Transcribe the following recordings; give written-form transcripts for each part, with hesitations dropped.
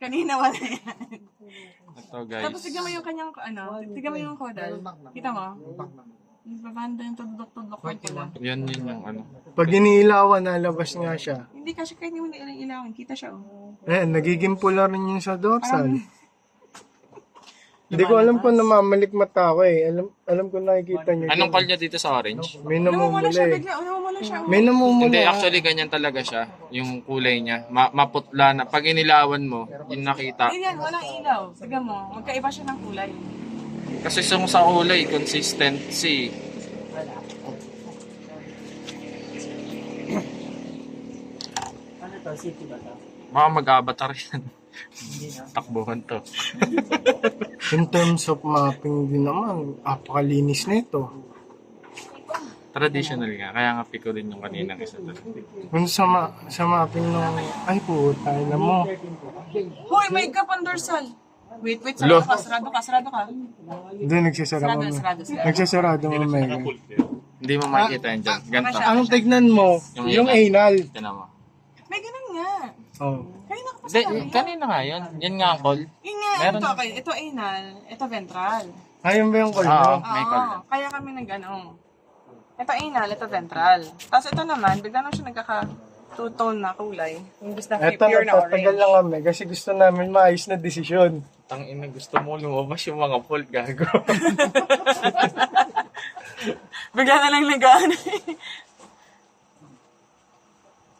Kanina wala yan. Ito guys. Tapos tignan mo yung kanyang, tignan mo yung caudal. Kita mo? Yung babanda yung tudlok-tudlok ng pula. Yan yun yung ano. Pag iniilawan, nalabas nga siya. Hindi kasi kahit hindi mo ilawin, kita siya Eh, nagiging pula rin yung sa dorsal. Hindi ko alam kung namamalik mata ko eh. Alam ko nakikita niyo. Anong call niya dito sa orange? May Namumula namumula siya eh. bigla, namumula siya. May namumula. Hindi, actually ganyan talaga siya. Yung kulay niya. Maputla na. Pag inilawan mo, yung nakita. Hindi yan, walang ilaw. Tignan mo, magkaiba siya ng kulay. Kasi sa kulay, consistency. Ano to? City ba to? Baka mag-avatar yan. Takbuhan to. In terms of mapping din naman, apakalinis na ito. Traditional nga. Kaya nga piko rin yung kaninang isa doon. Kung sa mapping nung, ay puta, alam mo. Hoy, may ka pang dorsal. Wait, Lo. sarado ka. Doon nagsasara Sarado, kami. sarado. Nagsasarado kami. Hindi mo makikita yan dyan. Ganito. Ang tignan mo, yung anal. Tinan mo. May ganun nga. Oh. Kanina ka pa Hindi, sabi. kanina nga yun. Yan nga ang call. Yun nga, Meron. ito, okay. Ito anal, ito ventral. Ayun ba yung call Oo, mo? may call. Oo, kaya kami ito anal, ito ventral. Tapos ito naman, bigla na siya two-tone na kulay. Imbis na Eto, pure na nagtatagal orange. lang kami kasi gusto namin maayos na desisyon. Tang ina, gusto mo lumabas yung mga fault, gago. Bigla na lang nag-ano.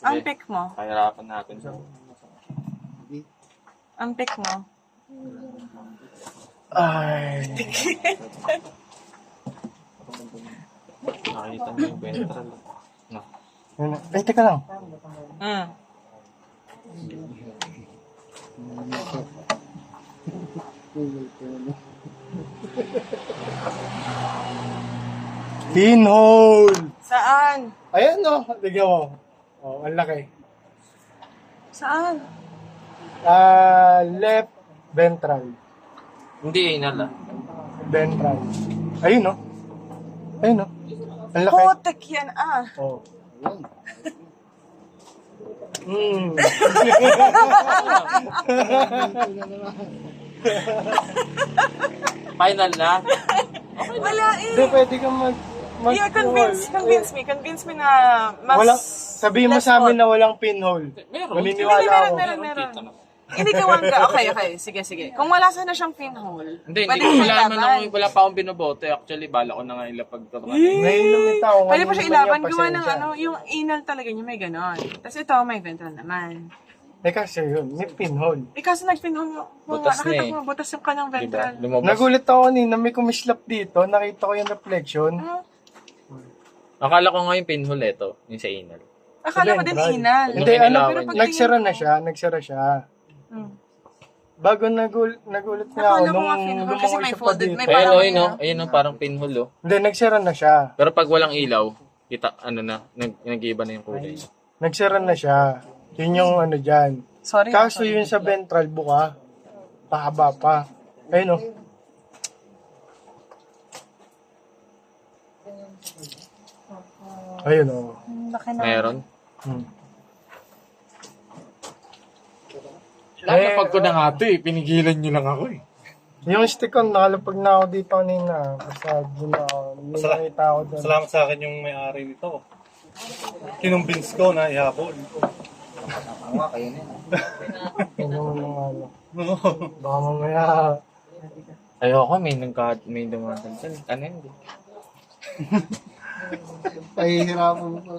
Ang pick mo. Kahirapan natin siya. Ang pick mo. Ay. Nakita niyo yung ventral. No. Ay, teka lang. Mm. Pinhole! Saan? Ayan o, tignan mo. Oh, ang laki. Saan? Left ventral. Hindi, inala. Ventral. Ayun o. Ayun o. Ang laki. Putek yan Oh. Hmm. Final na. Wala Hindi, pwede kang Yeah, convince me na mas... Walang, sabihin mo less sa amin hot. na walang pinhole. Meron. Maniniwala ako. Meron. Hindi ka wangga. Okay. Sige. Kung wala sana siyang pinhole, Hindi, pwede ko mo wala naman ilaban. wala pa akong binoboto. Actually, bala ko na nga ilapag to. May lumita ako. Pwede pa siya ilaban. Gawa ng pasensya. yung anal talaga niya may ganon. Tapos ito, may ventral naman. Eh kasi yun, may pinhole. Kaso nag-pinhole mo. Butas na Nakita eh. ko, butas yung kanyang Diba? ventral. Lumabas. Nagulat ako kanina, may kumislap dito. Nakita ko yung reflection. Akala ko nga yung pinhole ito, yung sa inal. Akala ko din Ventral. anal. Hindi, Yung ano, ilawan niya. nagsara siya. Hmm. Bago nagulat nga ako, Akala ko nung nga pinhole kasi lumangoy may siya pa folded, dito. may Ayun parang o, ayun o. Ayun o, parang pinhole o. Hindi, nagsara na siya. Pero pag walang ilaw, kita, ano na, nag-iba na yung kulay. Nagsara na siya. Yun yung ano dyan. Sorry. Kaso yun sa ventral buka, pahaba pa. Ayun o. Ayun o. Laki na. Meron. Hmm. Lalapag ko na nga ito eh, pinigilan nyo lang ako eh. Yung stick-on, nakalapag na ako dito kanina. Basta doon ako. May nakita ako doon. Salamat sa akin yung may-ari nito. Kinumbins ko na ihabol. Ano mga ano. Baka mamaya. Ayoko, may dumatag dyan. Ano yun? Pahihirapan mo pa.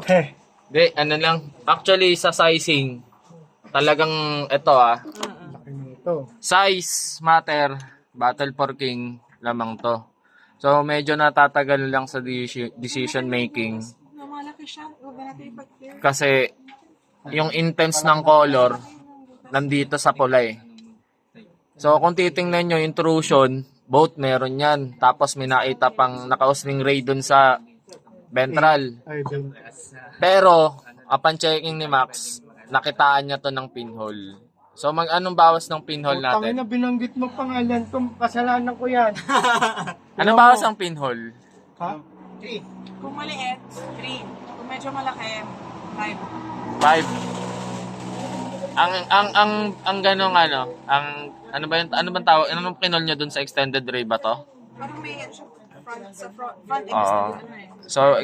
Eh, Hindi, ano lang. Actually, sa sizing, talagang ito laki nito. size matter, battle for king, lamang to. So, medyo natatagal lang sa decision making. Malaki siya. Huwag natin ipag-clear. Kasi, yung intense ng color, nandito sa pula eh. So, kung titingnan nyo, intrusion, both meron yan. Tapos, may nakita pang nakausling ray dun sa ventral. Ay, doon. Pero, upon checking ni Max, nakitaan niya to ng pinhole. So, anong bawas ng pinhole Tangin natin? na binanggit mo pangalan ko. Kasalanan ko yan. Anong bawas ng pinhole? Ha? Kung maliit, 3. Kung medyo malaki, 5. 5. Ang ganong ano ba ano bang tawag? Anong kinol nyo dun sa extended ray ba to? Parang may ano siya, front Oo. extended ano eh. So,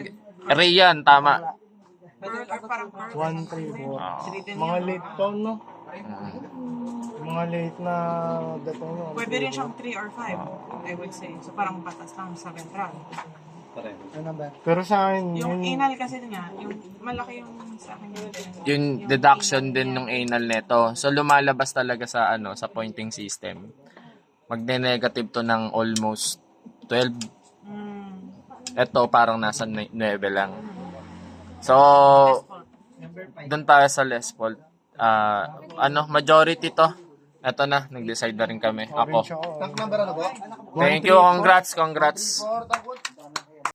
ray yan, tama. Or parang curve. 1, 3, 4. Oo. Mga late phone, no? Mga late na dating no? Pwede rin siyang 3 or 5, I would say. So parang batas lang sa ventral. Pero sa akin, Yung anal kasi nga, yung malaki yung sa akin Yung deduction din ng anal neto. So, lumalabas talaga sa sa pointing system. Magne-negative to ng almost 12. Ito parang nasa 9 lang. So, doon tayo sa Les Paul. Majority to. Ito na, nag-decide na rin kami. Ako. orange ako. Thank you, congrats.